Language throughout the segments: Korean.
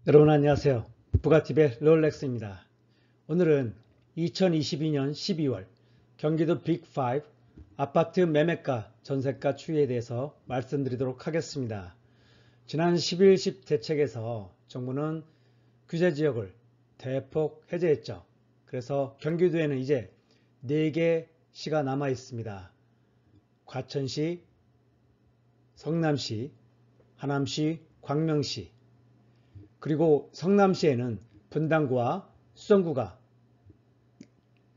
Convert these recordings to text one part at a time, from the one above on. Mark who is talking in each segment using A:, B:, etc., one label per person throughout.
A: 여러분 안녕하세요. 부가티의 롤렉스입니다. 오늘은 2022년 12월 경기도 빅5 아파트 매매가 전세가 추이에 대해서 말씀드리도록 하겠습니다. 지난 11시 대책에서 정부는 규제지역을 대폭 해제했죠. 그래서 경기도에는 이제 4개 시가 남아 있습니다. 과천시, 성남시, 하남시, 광명시, 그리고 성남시에는 분당구와 수성구가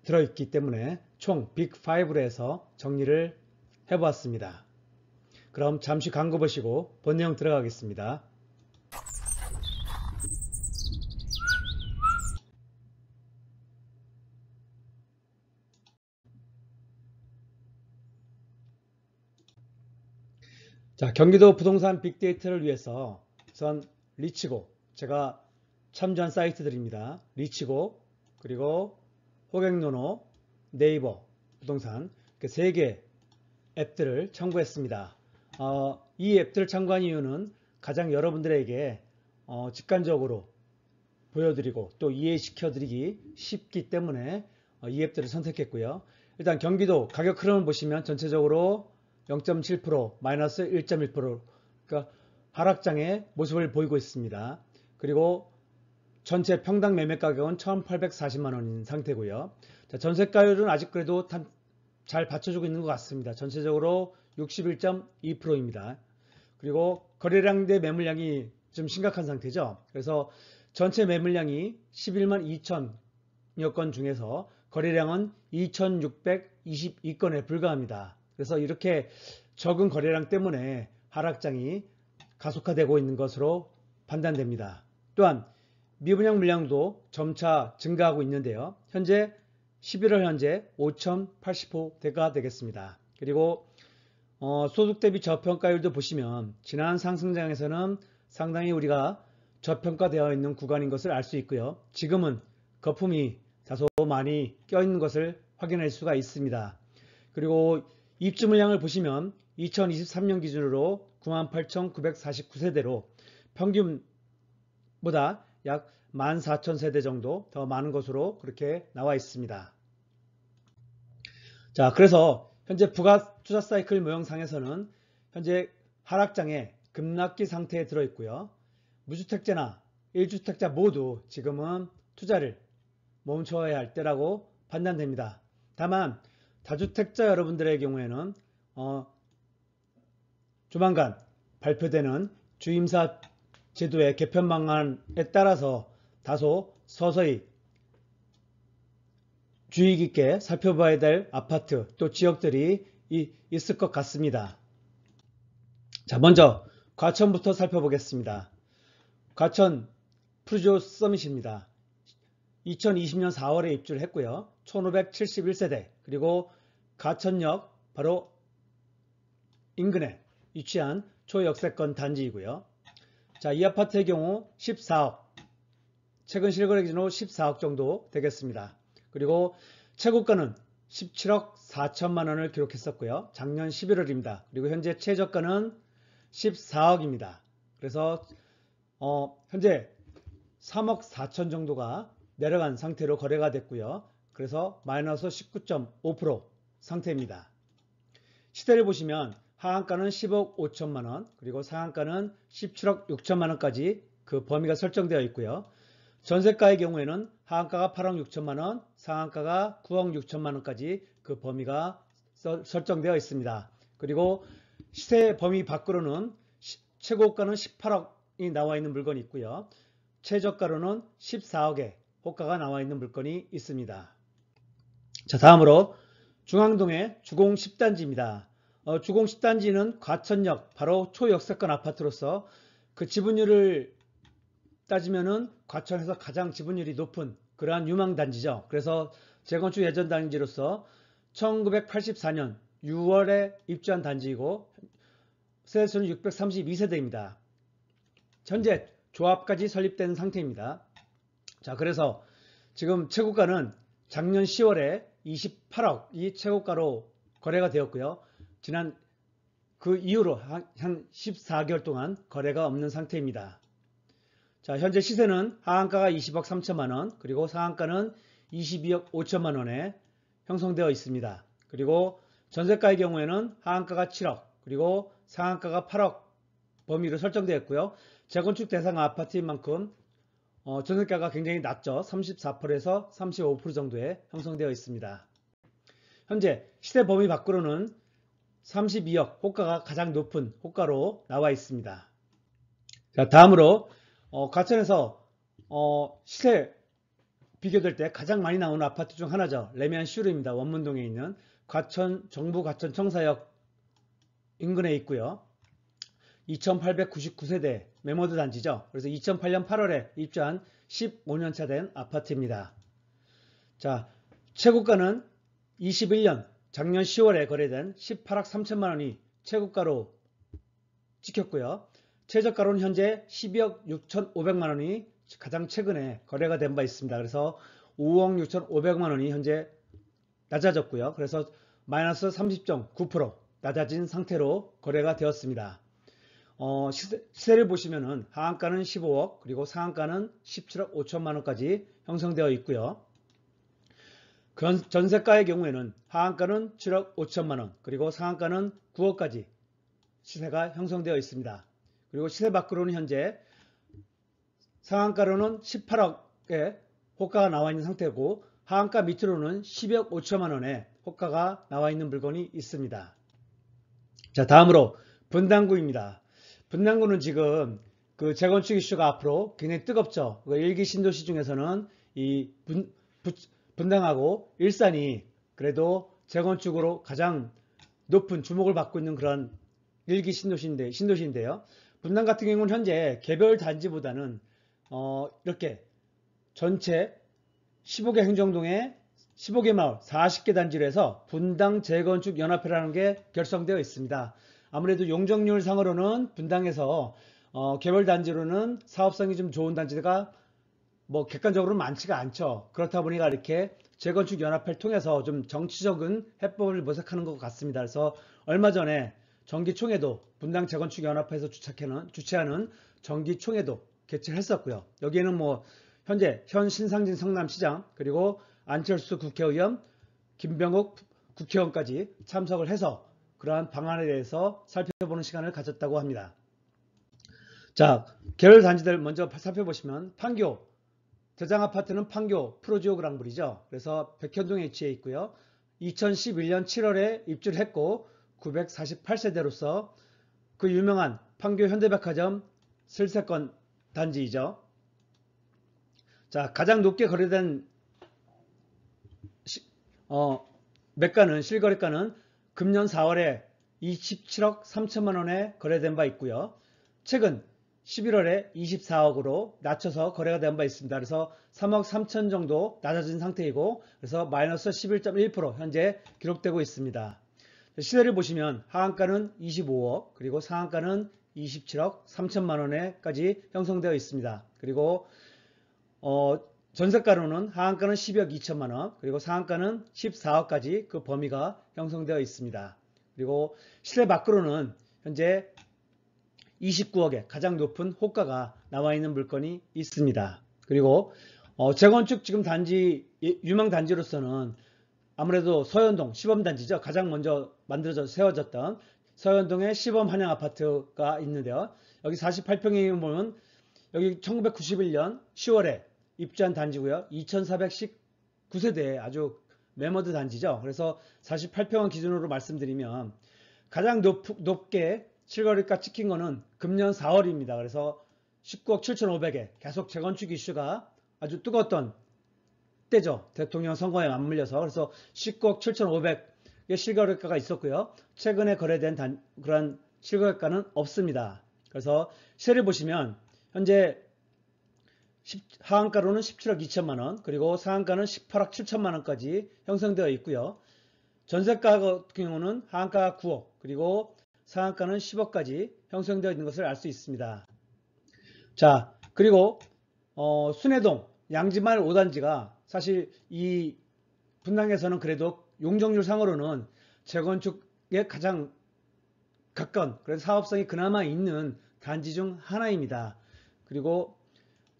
A: 들어있기 때문에 총 빅5로 해서 정리를 해보았습니다. 그럼 잠시 광고 보시고 본 내용 들어가겠습니다. 자, 경기도 부동산 빅데이터를 위해서 우선 리치고, 제가 참조한 사이트들입니다. 리치고, 그리고 호갱노노, 네이버 부동산, 이렇게 3개 앱들을 참고했습니다. 이 앱들을 참고한 이유는 가장 여러분들에게 직관적으로 보여드리고 또 이해시켜드리기 쉽기 때문에 이 앱들을 선택했고요. 일단 경기도 가격 흐름을 보시면 전체적으로 0.7%, 마이너스 1.1%, 그러니까 하락장의 모습을 보이고 있습니다. 그리고 전체 평당 매매 가격은 1,840만원인 상태고요. 자, 전세가율은 아직 그래도 잘 받쳐주고 있는 것 같습니다. 전체적으로 61.2%입니다. 그리고 거래량 대 매물량이 좀 심각한 상태죠. 그래서 전체 매물량이 11만 2천여 건 중에서 거래량은 2,622건에 불과합니다. 그래서 이렇게 적은 거래량 때문에 하락장이 가속화되고 있는 것으로 판단됩니다. 또한 미분양 물량도 점차 증가하고 있는데요. 현재 11월 현재 5,080호대가 되겠습니다. 그리고 소득 대비 저평가율도 보시면 지난 상승장에서는 상당히 우리가 저평가되어 있는 구간인 것을 알 수 있고요. 지금은 거품이 다소 많이 껴있는 것을 확인할 수가 있습니다. 그리고 입주 물량을 보시면 2023년 기준으로 98,949세대로 평균보다 약 14,000세대 정도 더 많은 것으로 그렇게 나와 있습니다. 자, 그래서 현재 부가 투자 사이클 모형상에서는 현재 하락장에 급락기 상태에 들어 있고요. 무주택자나 1주택자 모두 지금은 투자를 멈춰야 할 때라고 판단됩니다. 다만 다주택자 여러분들의 경우에는 조만간 발표되는 주임사 제도의 개편 방안에 따라서 다소 서서히 주의 깊게 살펴봐야 될 아파트 또 지역들이 있을 것 같습니다. 자, 먼저 과천부터 살펴보겠습니다. 과천 푸르지오 서밋입니다. 2020년 4월에 입주를 했고요. 1571세대, 그리고 과천역 바로 인근에 위치한 초역세권 단지이고요. 자, 이 아파트의 경우 14억, 최근 실거래 기준으로 14억 정도 되겠습니다. 그리고 최고가는 17억 4천만 원을 기록했었고요. 작년 11월입니다. 그리고 현재 최저가는 14억입니다. 그래서 현재 3억 4천 정도가 내려간 상태로 거래가 됐고요. 그래서 마이너스 19.5% 상태입니다. 시세를 보시면 하한가는 10억 5천만 원, 그리고 상한가는 17억 6천만 원까지 그 범위가 설정되어 있고요. 전세가의 경우에는 하한가가 8억 6천만 원, 상한가가 9억 6천만 원까지 그 범위가 설정되어 있습니다. 그리고 시세 범위 밖으로는 최고가는 18억이 나와 있는 물건이 있고요. 최저가로는 14억의 호가가 나와 있는 물건이 있습니다. 자, 다음으로 중앙동의 주공 10단지입니다. 주공 10단지는 과천역 바로 초역세권 아파트로서 그 지분율을 따지면은 과천에서 가장 지분율이 높은 그러한 유망단지죠. 그래서 재건축 예전 단지로서 1984년 6월에 입주한 단지이고 세대수는 632세대입니다. 현재 조합까지 설립된 상태입니다. 자, 그래서 지금 최고가는 작년 10월에 28억이 최고가로 거래가 되었고요. 지난 그 이후로 한 14개월 동안 거래가 없는 상태입니다. 자, 현재 시세는 하한가가 20억 3천만원, 그리고 상한가는 22억 5천만원에 형성되어 있습니다. 그리고 전세가의 경우에는 하한가가 7억, 그리고 상한가가 8억 범위로 설정되어 있고요. 재건축 대상 아파트인 만큼 전세가가 굉장히 낮죠. 34%에서 35% 정도에 형성되어 있습니다. 현재 시세 범위 밖으로는 32억 호가가 가장 높은 호가로 나와 있습니다. 자, 다음으로 과천에서 시세 비교될 때 가장 많이 나오는 아파트 중 하나죠. 레미안 슈르입니다. 원문동에 있는 정부 과천 청사역 인근에 있고요. 2899세대 매모드 단지죠. 그래서 2008년 8월에 입주한 15년차 된 아파트입니다. 자, 최고가는 21년 작년 10월에 거래된 18억 3천만원이 최고가로 찍혔고요. 최저가로는 현재 12억 6,500만원이 가장 최근에 거래가 된 바 있습니다. 그래서 5억 6,500만원이 현재 낮아졌고요. 그래서 마이너스 30.9% 낮아진 상태로 거래가 되었습니다. 시세를 보시면은 하한가는 15억, 그리고 상한가는 17억 5천만원까지 형성되어 있고요. 전세가의 경우에는 하한가는 7억 5천만원, 그리고 상한가는 9억까지 시세가 형성되어 있습니다. 그리고 시세 밖으로는 현재 상한가로는 18억의 호가가 나와 있는 상태고, 하한가 밑으로는 12억 5천만원의 호가가 나와 있는 물건이 있습니다. 자, 다음으로 분당구입니다. 분당구는 지금 그 재건축 이슈가 앞으로 굉장히 뜨겁죠. 1기 신도시 중에서는 이 분당하고 일산이 그래도 재건축으로 가장 높은 주목을 받고 있는 그런 1기 신도시인데요. 분당 같은 경우는 현재 개별 단지보다는 이렇게 전체 15개 행정동에 15개 마을 40개 단지로 해서 분당 재건축 연합회라는 게 결성되어 있습니다. 아무래도 용적률 상으로는 분당에서 개별 단지로는 사업성이 좀 좋은 단지가 뭐 객관적으로 많지가 않죠. 그렇다 보니까 이렇게 재건축 연합회를 통해서 좀 정치적인 해법을 모색하는 것 같습니다. 그래서 얼마 전에 정기총회도 분당 재건축 연합회에서 주최하는 정기총회도 개최를 했었고요. 여기에는 뭐 현재 현 신상진 성남시장, 그리고 안철수 국회의원, 김병욱 국회의원까지 참석을 해서 그러한 방안에 대해서 살펴보는 시간을 가졌다고 합니다. 자, 개별 단지들 먼저 살펴보시면 판교, 대장아파트는 판교 프로지오 그랑블이죠. 그래서 백현동에 위치해 있고요. 2011년 7월에 입주를 했고 948세대로서 그 유명한 판교 현대백화점 슬세권 단지이죠. 자, 가장 높게 거래된 매가는 실거래가는 금년 4월에 27억 3천만 원에 거래된 바 있고요. 최근 11월에 24억으로 낮춰서 거래가 된 바 있습니다. 그래서 3억 3천 정도 낮아진 상태이고, 그래서 마이너스 11.1% 현재 기록되고 있습니다. 시세를 보시면 하한가는 25억, 그리고 상한가는 27억 3천만 원에까지 형성되어 있습니다. 그리고 전세가로는 하한가는 12억 2천만 원, 그리고 상한가는 14억까지 그 범위가 형성되어 있습니다. 그리고 시세 밖으로는 현재 29억의 가장 높은 호가가 나와 있는 물건이 있습니다. 그리고 재건축 지금 단지 유망 단지로서는 아무래도 서현동 시범단지죠. 가장 먼저 세워졌던 서현동의 시범 한양 아파트가 있는데요. 여기 48평에 보면 여기 1991년 10월에 입주한 단지고요. 2419세대의 아주 매머드 단지죠. 그래서 48평원 기준으로 말씀드리면 가장 높게 실거래가 찍힌 거는 금년 4월입니다. 그래서 19억 7,500에 계속 재건축 이슈가 아주 뜨거웠던 때죠. 대통령 선거에 맞물려서. 그래서 19억 7,500의 실거래가가 있었고요. 최근에 거래된 그런 실거래가는 없습니다. 그래서 시세를 보시면 현재 하한가로는 17억 2천만 원, 그리고 상한가는 18억 7천만 원까지 형성되어 있고요. 전세가 같은 경우는 하한가가 9억, 그리고 상한가는 10억까지 형성되어 있는 것을 알 수 있습니다. 자, 그리고 순회동 양지마을 5단지가 사실 이 분당에서는 그래도 용적률 상으로는 재건축에 가장 가까운, 그래서 사업성이 그나마 있는 단지 중 하나입니다. 그리고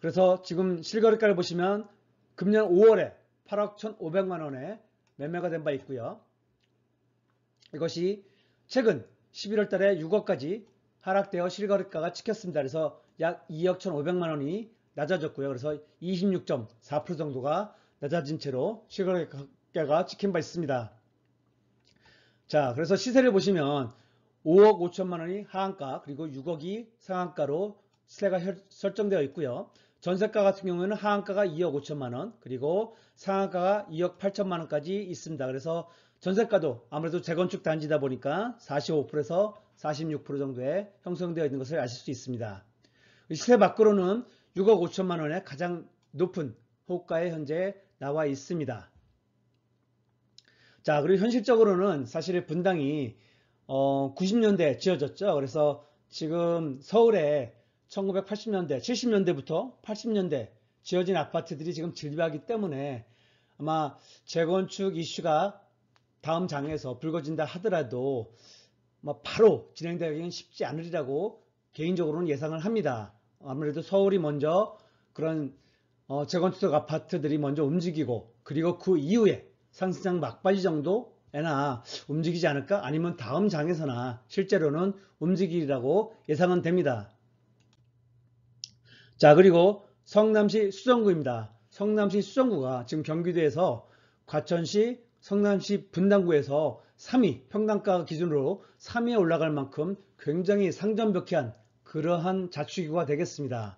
A: 그래서 지금 실거래가를 보시면 금년 5월에 8억 1,500만 원에 매매가 된 바 있고요. 이것이 최근 11월 달에 6억까지 하락되어 실거래가가 찍혔습니다. 그래서 약 2억 1,500만 원이 낮아졌고요. 그래서 26.4% 정도가 낮아진 채로 실거래가가 찍힌 바 있습니다. 자, 그래서 시세를 보시면 5억 5천만 원이 하한가, 그리고 6억이 상한가로 시세가 설정되어 있고요. 전세가 같은 경우에는 하한가가 2억 5천만 원, 그리고 상한가가 2억 8천만 원까지 있습니다. 그래서 전세가도 아무래도 재건축 단지다 보니까 45%에서 46% 정도에 형성되어 있는 것을 아실 수 있습니다. 시세 밖으로는 6억 5천만 원의 가장 높은 호가에 현재 나와 있습니다. 자, 그리고 현실적으로는 사실 분당이 90년대에 지어졌죠. 그래서 지금 서울에 1980년대, 70년대부터 80년대 지어진 아파트들이 지금 질비하기 때문에 아마 재건축 이슈가 다음 장에서 불거진다 하더라도 바로 진행되기는 쉽지 않으리라고 개인적으로는 예상을 합니다. 아무래도 서울이 먼저 그런 재건축 아파트들이 먼저 움직이고, 그리고 그 이후에 상승장 막바지 정도에나 움직이지 않을까? 아니면 다음 장에서나 실제로는 움직이리라고 예상은 됩니다. 자, 그리고 성남시 수성구입니다. 성남시 수성구가 지금 경기도에서 과천시, 성남시 분당구에서 3위, 평당가 기준으로 3위에 올라갈 만큼 굉장히 상전벽해한 그러한 자치구가 되겠습니다.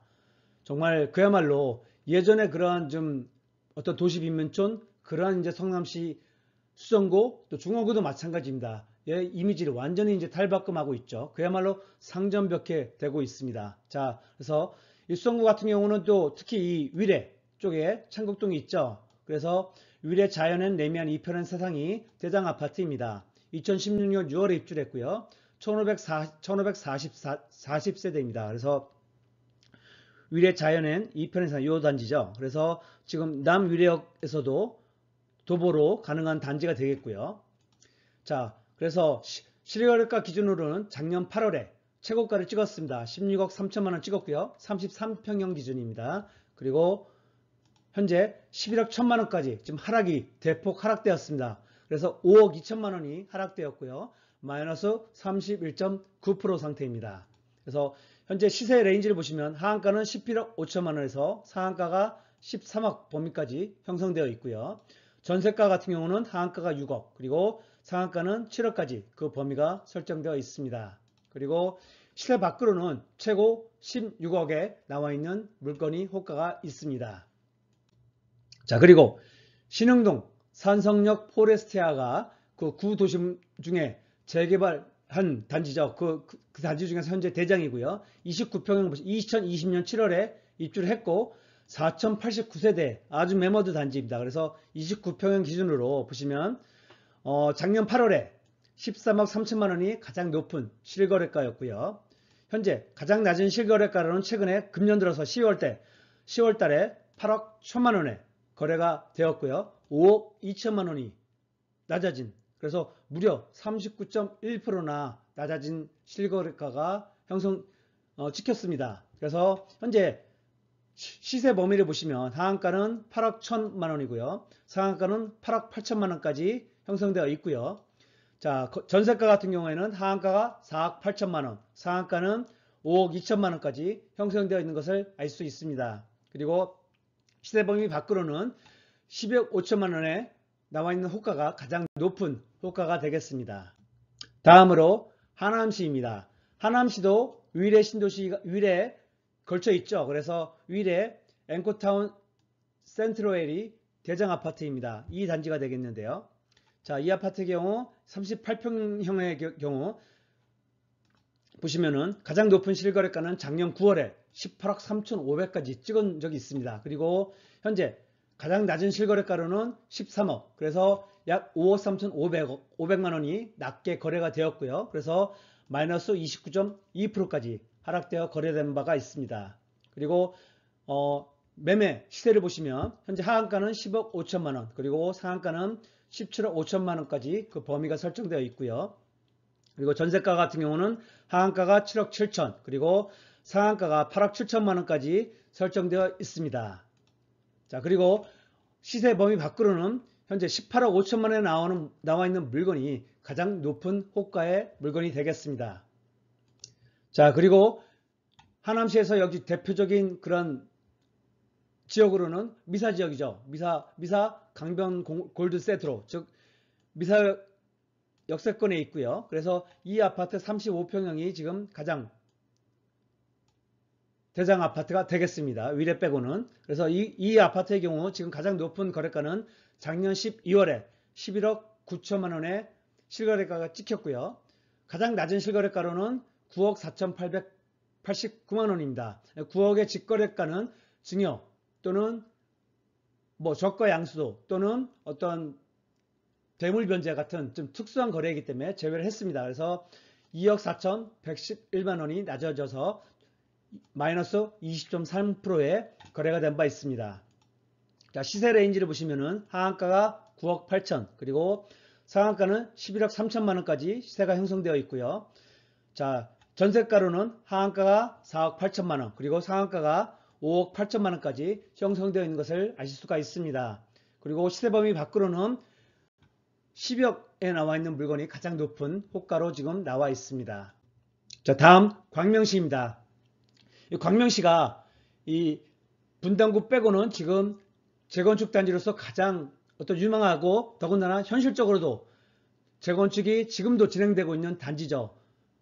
A: 정말 그야말로 예전에 그러한 좀 어떤 도시 빈민촌, 그러한 이제 성남시 수성구, 또 중원구도 마찬가지입니다. 예, 이미지를 완전히 이제 탈바꿈하고 있죠. 그야말로 상전벽해 되고 있습니다. 자, 그래서 이 수성구 같은 경우는 또 특히 이 위례 쪽에 창곡동이 있죠. 그래서 위례 자연엔 레미안 2편의 세상이 대장 아파트입니다. 2016년 6월에 입주했고요. 1540세대입니다. 그래서 위례 자연엔 2편의 세상 요 단지죠. 그래서 지금 남위례역에서도 도보로 가능한 단지가 되겠고요. 자, 그래서 실거래가 기준으로는 작년 8월에 최고가를 찍었습니다. 16억 3천만 원 찍었고요. 33평형 기준입니다. 그리고 현재 11억 1천만 원까지 지금 하락이 대폭 하락되었습니다. 그래서 5억 2천만 원이 하락되었고요. 마이너스 31.9% 상태입니다. 그래서 현재 시세 레인지를 보시면 하한가는 11억 5천만 원에서 상한가가 13억 범위까지 형성되어 있고요. 전세가 같은 경우는 하한가가 6억, 그리고 상한가는 7억까지 그 범위가 설정되어 있습니다. 그리고 시세 밖으로는 최고 16억에 나와 있는 물건이 호가가 있습니다. 자, 그리고 신흥동 산성역 포레스티아가 그 구도심 중에 재개발한 단지죠. 그 단지 중에서 현재 대장이고요. 29평형 2020년 7월에 입주를 했고 4089세대 아주 매머드 단지입니다. 그래서 29평형 기준으로 보시면 작년 8월에 13억 3천만 원이 가장 높은 실거래가였고요. 현재 가장 낮은 실거래가로는 최근에 금년 들어서 10월 달에 8억 1천만 원에 거래가 되었고요. 5억 2천만 원이 낮아진, 그래서 무려 39.1%나 낮아진 실거래가가 찍혔습니다. 그래서 현재 시세 범위를 보시면 하한가는 8억 1천만 원이고요. 상한가는 8억 8천만 원까지 형성되어 있고요. 자, 전세가 같은 경우에는 하한가가 4억 8천만 원, 상한가는 5억 2천만 원까지 형성되어 있는 것을 알 수 있습니다. 그리고 시세 범위 밖으로는 10억 5천만 원에 나와 있는 호가가 가장 높은 호가가 되겠습니다. 다음으로 하남시입니다. 하남시도 위례 신도시가 위례에 걸쳐 있죠. 그래서 위례 앵코타운 센트로엘이 대장 아파트입니다. 이 단지가 되겠는데요. 자, 이 아파트의 경우 38평형의 경우 보시면은 가장 높은 실거래가는 작년 9월에 18억 3,500까지 찍은 적이 있습니다. 그리고 현재 가장 낮은 실거래가로는 13억, 그래서 약 5억 3,500만 원이 낮게 거래가 되었고요. 그래서 마이너스 29.2%까지 하락되어 거래된 바가 있습니다. 그리고 매매 시세를 보시면 현재 하한가는 10억 5천만 원, 그리고 상한가는 17억 5천만 원까지 그 범위가 설정되어 있고요. 그리고 전세가 같은 경우는 하한가가 7억 7천, 그리고 상한가가 8억 7천만 원까지 설정되어 있습니다. 자, 그리고 시세 범위 밖으로는 현재 18억 5천만 원에 나와 있는 물건이 가장 높은 호가의 물건이 되겠습니다. 자, 그리고 하남시에서 여기 대표적인 그런 지역으로는 미사 지역이죠. 미사 강변 골드 세트로, 즉 미사 역세권에 있고요. 그래서 이 아파트 35평형이 지금 가장 대장 아파트가 되겠습니다. 위례 빼고는. 그래서 이 아파트의 경우 지금 가장 높은 거래가는 작년 12월에 11억 9천만 원의 실거래가가 찍혔고요. 가장 낮은 실거래가로는 9억 4,889만 원입니다. 9억의 직거래가는 증여 또는 뭐 저가 양수도 또는 어떤 대물 변제 같은 좀 특수한 거래이기 때문에 제외를 했습니다. 그래서 2억 4,111만 원이 낮아져서 마이너스 20.3%의 거래가 된 바 있습니다. 자, 시세 레인지를 보시면은 하한가가 9억 8천, 그리고 상한가는 11억 3천만 원까지 시세가 형성되어 있고요. 자, 전세가로는 하한가가 4억 8천만 원, 그리고 상한가가 5억 8천만 원까지 형성되어 있는 것을 아실 수가 있습니다. 그리고 시세 범위 밖으로는 10억에 나와 있는 물건이 가장 높은 호가로 지금 나와 있습니다. 자, 다음 광명시입니다. 이 광명시가 이 분당구 빼고는 지금 재건축 단지로서 가장 어떤 유망하고 더군다나 현실적으로도 재건축이 지금도 진행되고 있는 단지죠.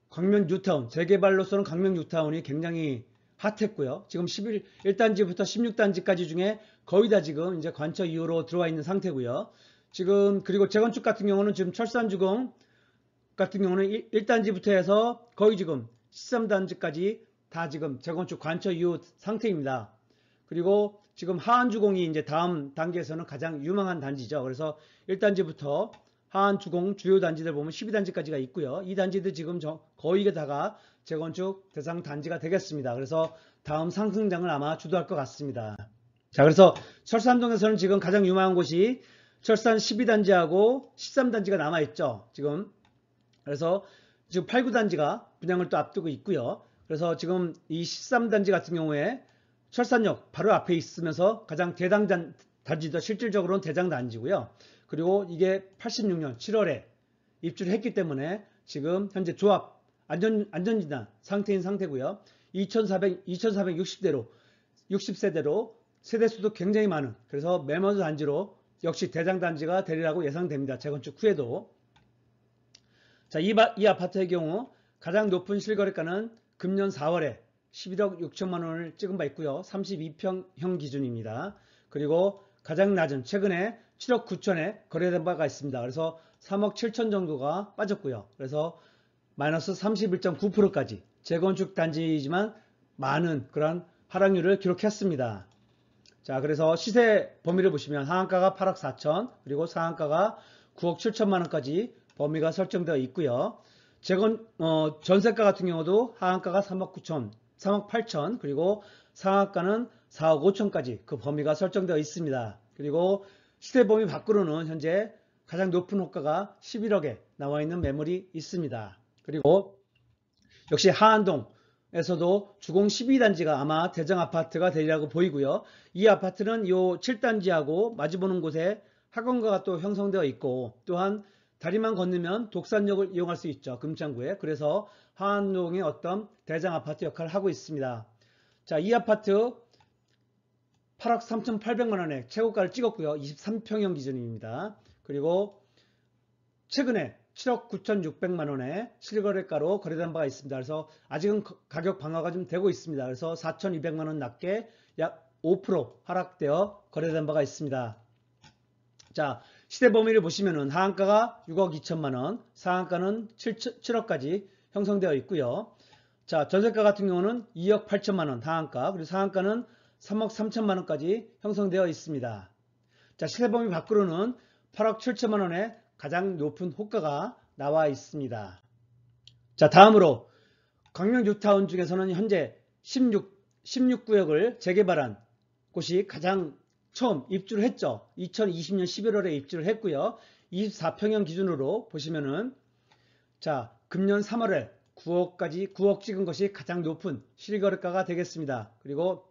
A: 광명 뉴타운, 재개발로서는 광명 뉴타운이 굉장히 핫했고요. 지금 1단지부터 16단지까지 중에 거의 다 지금 이제 관처 이후로 들어와 있는 상태고요. 지금 그리고 재건축 같은 경우는 지금 철산주공 같은 경우는 1단지부터 해서 거의 지금 13단지까지 다 지금 재건축 관처 이후 상태입니다. 그리고 지금 하안주공이 이제 다음 단계에서는 가장 유망한 단지죠. 그래서 1단지부터 하안주공 주요 단지들 보면 12단지까지가 있고요. 이 단지도 지금 거의 다가 재건축 대상 단지가 되겠습니다. 그래서 다음 상승장을 아마 주도할 것 같습니다. 자, 그래서 철산동에서는 지금 가장 유망한 곳이 철산 12단지하고 13단지가 남아있죠. 지금. 그래서 지금 8, 9단지가 분양을 또 앞두고 있고요. 그래서 지금 이 13단지 같은 경우에 철산역 바로 앞에 있으면서 가장 대당 단지도 실질적으로는 대장 단지고요. 그리고 이게 86년 7월에 입주를 했기 때문에 지금 현재 조합 안전진단 상태인 상태고요. 2460대로 60세대로 세대수도 굉장히 많은, 그래서 매머드 단지로 역시 대장 단지가 되리라고 예상됩니다. 재건축 후에도. 자, 이 아파트의 경우 가장 높은 실거래가는 금년 4월에 11억 6천만 원을 찍은 바 있고요. 32평형 기준입니다. 그리고 가장 낮은 최근에 7억 9천에 거래된 바가 있습니다. 그래서 3억 7천 정도가 빠졌고요. 그래서 마이너스 31.9%까지 재건축 단지이지만 많은 그런 하락률을 기록했습니다. 자, 그래서 시세 범위를 보시면 하한가가 8억 4천, 그리고 상한가가 9억 7천만 원까지 범위가 설정되어 있고요. 전세가 같은 경우도 하한가가 3억 9천, 3억 8천, 그리고 상한가는 4억 5천까지 그 범위가 설정되어 있습니다. 그리고 시세 범위 밖으로는 현재 가장 높은 호가가 11억에 나와 있는 매물이 있습니다. 그리고 역시 하안동에서도 주공 12단지가 아마 대장 아파트가 되리라고 보이고요. 이 아파트는 이 7단지하고 마주보는 곳에 학원가가 또 형성되어 있고, 또한 다리만 건너면 독산역을 이용할 수 있죠. 금창구에. 그래서 하안동의 어떤 대장 아파트 역할을 하고 있습니다. 자, 이 아파트 8억 3,800만 원에 최고가를 찍었고요. 23평형 기준입니다. 그리고 최근에 7억 9,600만 원에 실거래가로 거래된 바가 있습니다. 그래서 아직은 가격 방어가 좀 되고 있습니다. 그래서 4,200만 원 낮게 약 5% 하락되어 거래된 바가 있습니다. 자, 시세 범위를 보시면은 하한가가 6억 2천만 원, 상한가는 7억까지 형성되어 있고요. 자, 전세가 같은 경우는 2억 8천만 원 하한가, 그리고 상한가는 3억 3천만 원까지 형성되어 있습니다. 자, 시세 범위 밖으로는 8억 7천만 원의 가장 높은 호가가 나와 있습니다. 자, 다음으로 광명 뉴타운 중에서는 현재 16구역을 재개발한 곳이 가장 처음 입주를 했죠. 2020년 11월에 입주를 했고요. 24평형 기준으로 보시면은, 자, 금년 3월에 9억 찍은 것이 가장 높은 실거래가가 되겠습니다. 그리고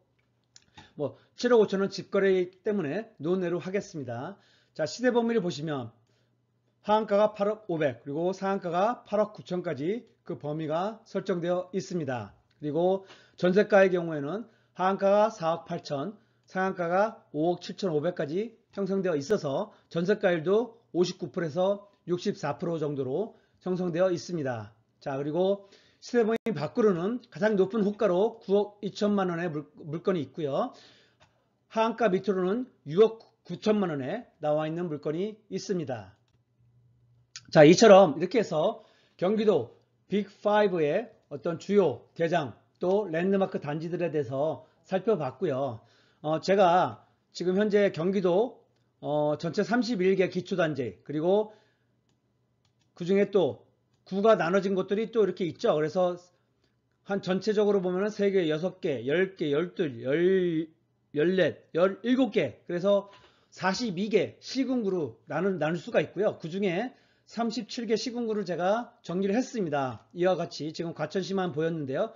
A: 뭐 7억 5천원 집거래이기 때문에 논외로 하겠습니다. 자, 시세 범위를 보시면 하한가가 8억 500 그리고 상한가가 8억 9천까지 그 범위가 설정되어 있습니다. 그리고 전세가의 경우에는 하한가가 4억 8천, 상한가가 5억 7천5백까지 형성되어 있어서 전세가율도 59%에서 64% 정도로 형성되어 있습니다. 자, 그리고 시세범위 밖으로는 가장 높은 호가로 9억 2천만 원의 물건이 있고요. 하한가 밑으로는 6억 9천만 원에 나와 있는 물건이 있습니다. 자, 이처럼 이렇게 해서 경기도 빅5의 어떤 주요 대장 또 랜드마크 단지들에 대해서 살펴봤고요. 제가 지금 현재 경기도 전체 31개 기초단지 그리고 그 중에 또 구가 나눠진 곳들이 또 이렇게 있죠. 그래서 한 전체적으로 보면은 3개, 6개, 10개, 12, 14, 17개 그래서 42개 시군구로 나눌 수가 있고요. 그 중에 37개 시군구를 제가 정리를 했습니다. 이와 같이 지금 과천시만 보였는데요.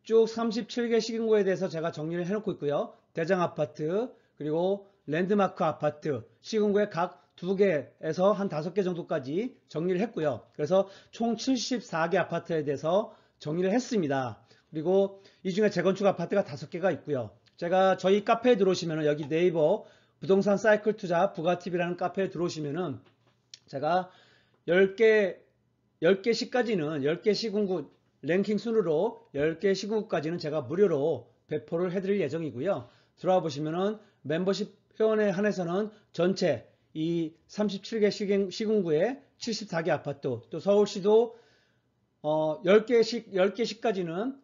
A: 쭉 37개 시군구에 대해서 제가 정리를 해놓고 있고요. 대장아파트 그리고 랜드마크 아파트 시군구에 각 2개에서 한 5개 정도까지 정리를 했고요. 그래서 총 74개 아파트에 대해서 정리를 했습니다. 그리고 이 중에 재건축 아파트가 5개가 있고요. 제가 저희 카페에 들어오시면은 여기 네이버 부동산 사이클 투자 부가TV라는 카페에 들어오시면은 제가 10개 시까지는 10개 시군구 랭킹 순으로 10개 시군구까지는 제가 무료로 배포를 해드릴 예정이고요. 들어와 보시면은 멤버십 회원에 한해서는 전체 이 37개 시군구에 74개 아파트 또 서울시도 10개시까지는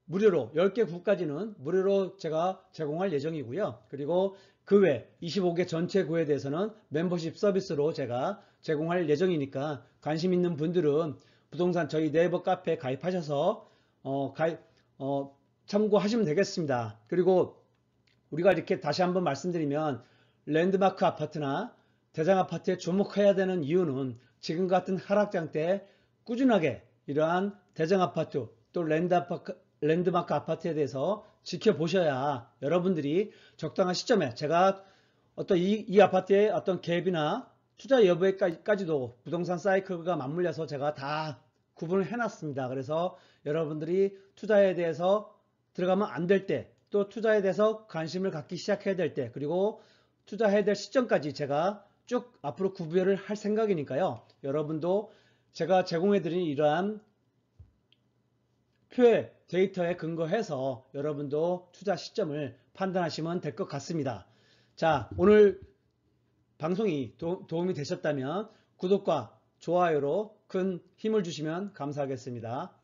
A: 무료로 10개 구까지는 무료로 제가 제공할 예정이고요. 그리고 그 외 25개 전체 구에 대해서는 멤버십 서비스로 제가 제공할 예정이니까 관심 있는 분들은 부동산 저희 네이버 카페에 가입하셔서 참고하시면 되겠습니다. 그리고 우리가 이렇게 다시 한번 말씀드리면 랜드마크 아파트나 대장 아파트에 주목해야 되는 이유는 지금 같은 하락장 때 꾸준하게 이러한 대장 아파트 또 랜드마크 아파트에 대해서 지켜보셔야 여러분들이 적당한 시점에 제가 어떤 이 아파트의 어떤 갭이나 투자 여부에까지도 부동산 사이클과 맞물려서 제가 다 구분을 해놨습니다. 그래서 여러분들이 투자에 대해서 들어가면 안 될 때, 또 투자에 대해서 관심을 갖기 시작해야 될 때, 그리고 투자해야 될 시점까지 제가 쭉 앞으로 구별을 할 생각이니까요. 여러분도 제가 제공해드린 이러한 표의 데이터에 근거해서 여러분도 투자 시점을 판단하시면 될 것 같습니다. 자, 오늘 방송이 도움이 되셨다면 구독과 좋아요로 큰 힘을 주시면 감사하겠습니다.